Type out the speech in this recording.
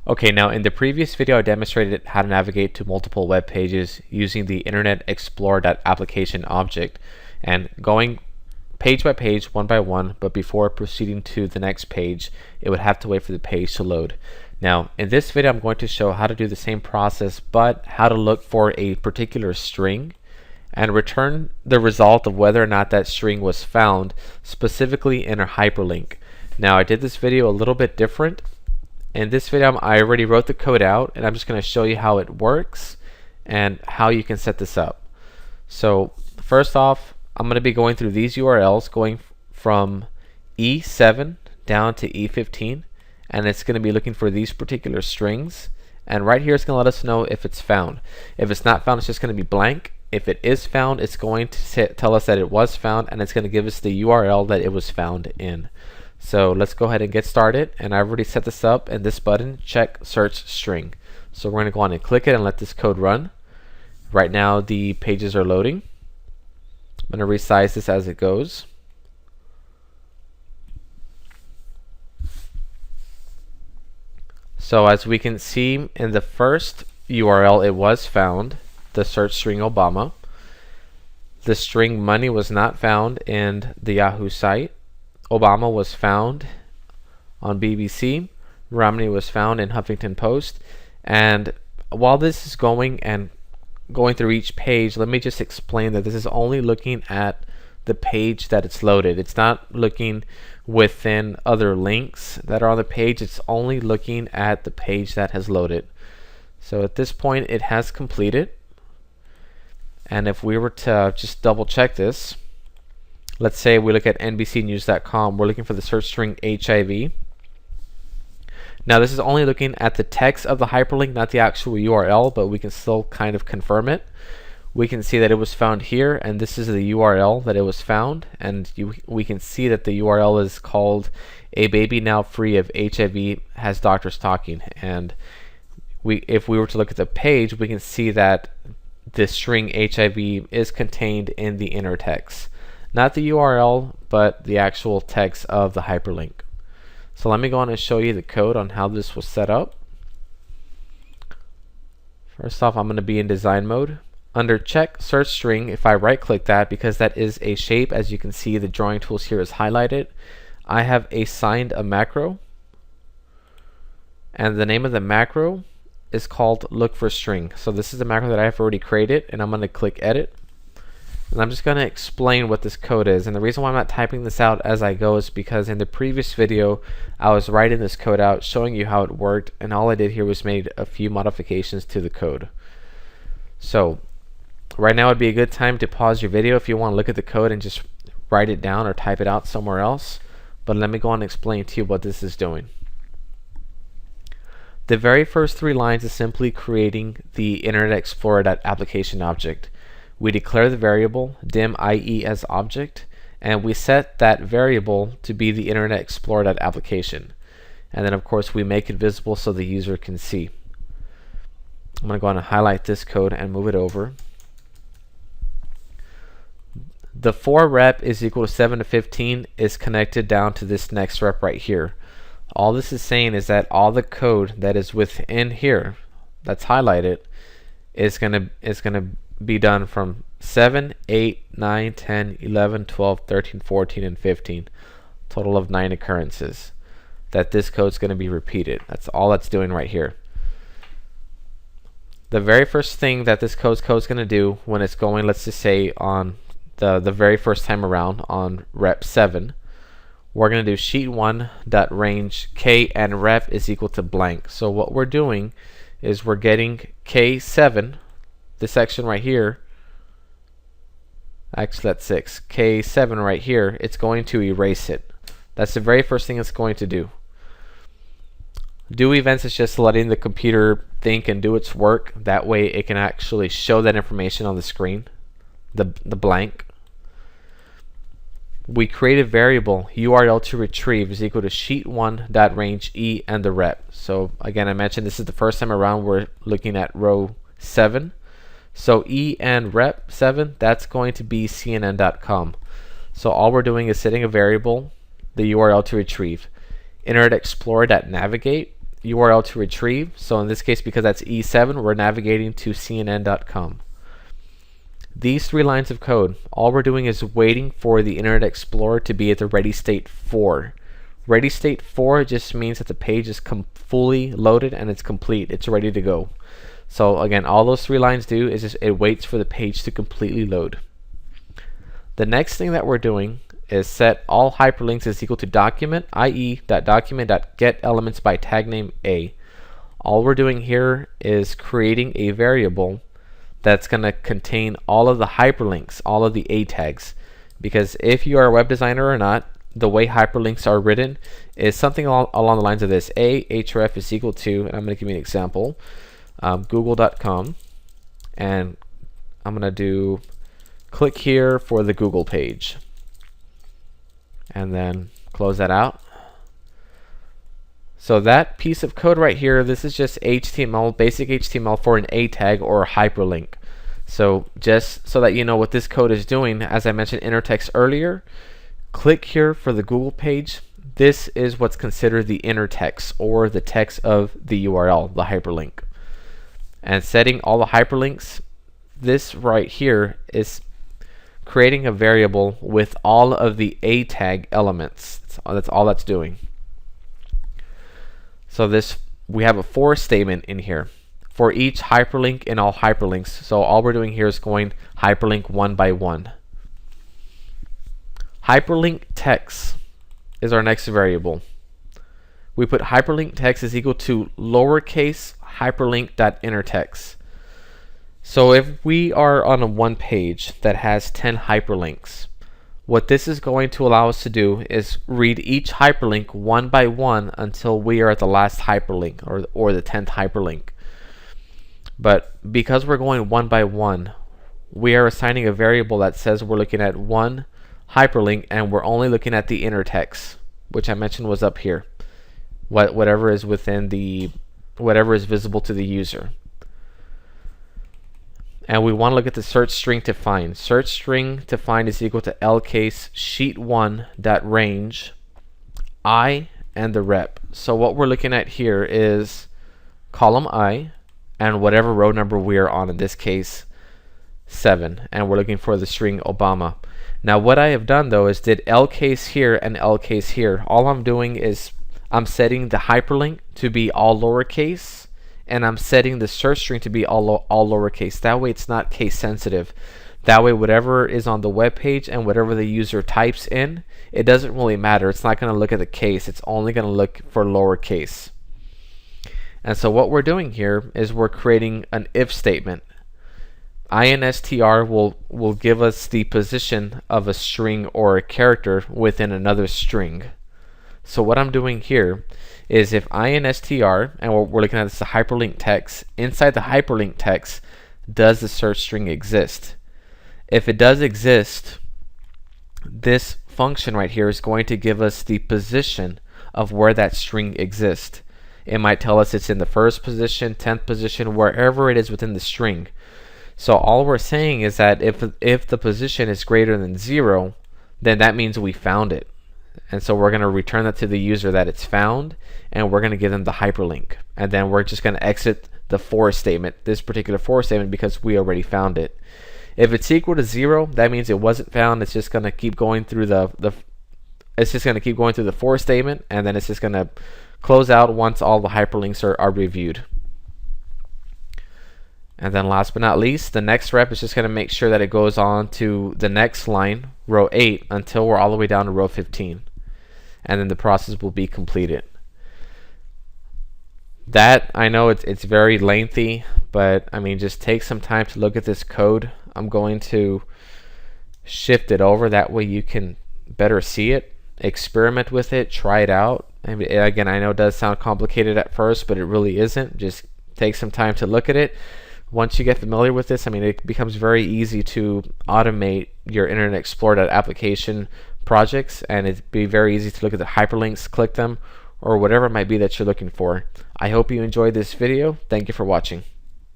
Okay, now in the previous video I demonstrated how to navigate to multiple web pages using the Internet Explorer.application object and going page by page, one by one, but before proceeding to the next page, it would have to wait for the page to load. Now, in this video I'm going to show how to do the same process, but how to look for a particular string and return the result of whether or not that string was found, specifically in a hyperlink. Now, I did this video a little bit different. In this video, I already wrote the code out, and I'm just going to show you how it works and how you can set this up. So first off, I'm going to be going through these URLs, going from E7 down to E15, and it's going to be looking for these particular strings. And right here, it's going to let us know if it's found. If it's not found, it's just going to be blank. If it is found, it's going to tell us that it was found, and it's going to give us the URL that it was found in. So let's go ahead and get started, and I've already set this up in this button, check search string. So we're going to go on and click it and let this code run. Right now the pages are loading. I'm going to resize this as it goes. So as we can see in the first URL, it was found, the search string Obama. The string money was not found in the Yahoo site. Obama was found on BBC. Romney was found in Huffington Post. And while this is going through each page, let me just explain that this is only looking at the page that it's loaded. It's not looking within other links that are on the page. It's only looking at the page that has loaded. So at this point, it has completed. And if we were to just double check this, let's say we look at NBCnews.com, we're looking for the search string HIV. Now this is only looking at the text of the hyperlink, not the actual URL, but we can still kind of confirm it. We can see that it was found here, and this is the URL that it was found, and we can see that the URL is called "A Baby Now Free of HIV Has Doctors Talking." And if we were to look at the page, we can see that the string HIV is contained in the inner text. Not the URL, but the actual text of the hyperlink. So let me go on and show you the code on how this was set up. First off, I'm going to be in design mode. Under check search string, if I right click that, because that is a shape, as you can see the drawing tools here is highlighted, I have assigned a macro, and the name of the macro is called look for string. So this is the macro that I have already created, and I'm going to click edit. And I'm just going to explain what this code is. And the reason why I'm not typing this out as I go is because in the previous video I was writing this code out, showing you how it worked, and all I did here was made a few modifications to the code. So right now would be a good time to pause your video if you want to look at the code and just write it down or type it out somewhere else. But let me go on and explain to you what this is doing. The very first 3 lines is simply creating the Internet Explorer.application object. We declare the variable dim.ie as object, and we set that variable to be the Internet Explorer.application. And then of course we make it visible so the user can see. I'm going to go on and highlight this code and move it over. The for rep is equal to 7 to 15 is connected down to this next rep right here. All this is saying is that all the code that is within here that's highlighted is going to be done from 7, 8, 9, 10, 11, 12, 13, 14, and 15. Total of 9 occurrences that this code is going to be repeated. That's all that's doing right here. The very first thing that this code is going to do when it's going, let's just say on the very first time around on rep 7, we're going to do sheet1.range k and rep is equal to blank. So what we're doing is we're getting k7, this section right here, actually that's 6, k7 right here, it's going to erase it. That's the very first thing it's going to do. Do events is just letting the computer think and do its work. That way it can actually show that information on the screen, the blank. We create a variable URL to retrieve is equal to sheet1.range e and the rep. So again, I mentioned this is the first time around we're looking at row 7. So E and rep 7, that's going to be CNN.com. So all we're doing is setting a variable, the URL to retrieve. Internet Explorer.navigate URL to retrieve. So in this case, because that's E7, we're navigating to CNN.com. These 3 lines of code, all we're doing is waiting for the Internet Explorer to be at the ready state 4. Ready state 4 just means that the page is fully loaded and it's complete. It's ready to go. So again, all those 3 lines do is just it waits for the page to completely load. The next thing that we're doing is set all hyperlinks is equal to document, i.e. .document.getElements by tag name A. All we're doing here is creating a variable that's going to contain all of the hyperlinks, all of the A tags. Because if you are a web designer or not, the way hyperlinks are written is something along the lines of this. href is equal to, and I'm going to give you an example, google.com, and I'm going to do click here for the Google page, and then close that out. So that piece of code right here, this is just HTML, basic HTML for an A tag or a hyperlink. So just so that you know what this code is doing, as I mentioned inner text earlier, click here for the Google page. This is what's considered the inner text, or the text of the URL, the hyperlink. And setting all the hyperlinks, this right here is creating a variable with all of the A tag elements. That's all that's doing. So this, we have a for statement in here for each hyperlink in all hyperlinks. So all we're doing here is going hyperlink 1 by 1. Hyperlink text is our next variable. We put hyperlink text is equal to lowercase hyperlink.innertext. So if we are on a one page that has 10 hyperlinks, what this is going to allow us to do is read each hyperlink 1 by 1 until we are at the last hyperlink, or the 10th hyperlink. But because we're going 1 by 1, we are assigning a variable that says we're looking at 1 hyperlink and we're only looking at the inner text, which I mentioned was up here. Whatever is within the, whatever is visible to the user. And we want to look at the search string to find. Search string to find is equal to lcase sheet1.range I and the rep. So what we're looking at here is column I and whatever row number we are on, in this case 7, and we're looking for the string Obama. Now what I have done though is did lcase here and lcase here. All I'm doing is I'm setting the hyperlink to be all lowercase, and I'm setting the search string to be all lowercase. That way it's not case sensitive. That way whatever is on the web page and whatever the user types in, it doesn't really matter. It's not going to look at the case. It's only going to look for lowercase. And so what we're doing here is we're creating an if statement. instr will give us the position of a string or a character within another string. So what I'm doing here is if instr, and we're looking at this the hyperlink text, inside the hyperlink text, does the search string exist? If it does exist, this function right here is going to give us the position of where that string exists. It might tell us it's in the 1st position, 10th position, wherever it is within the string. So all we're saying is that if the position is greater than 0, then that means we found it. And so we're going to return that to the user that it's found, and we're going to give them the hyperlink. And then we're just going to exit the for statement, this particular for statement, because we already found it. If it's equal to 0, that means it wasn't found. It's just going to keep going through the for statement, and then it's just going to close out once all the hyperlinks are reviewed. And then last but not least, the next rep is just going to make sure that it goes on to the next line, row 8, until we're all the way down to row 15. And then the process will be completed. That, I know it's very lengthy, but I mean, just take some time to look at this code. I'm going to shift it over, that way you can better see it, experiment with it, try it out. I mean, again, I know it does sound complicated at first, but it really isn't. Just take some time to look at it. Once you get familiar with this, I mean, it becomes very easy to automate your Internet Explorer application projects, and it'd be very easy to look at the hyperlinks, click them, or whatever it might be that you're looking for. I hope you enjoyed this video. Thank you for watching.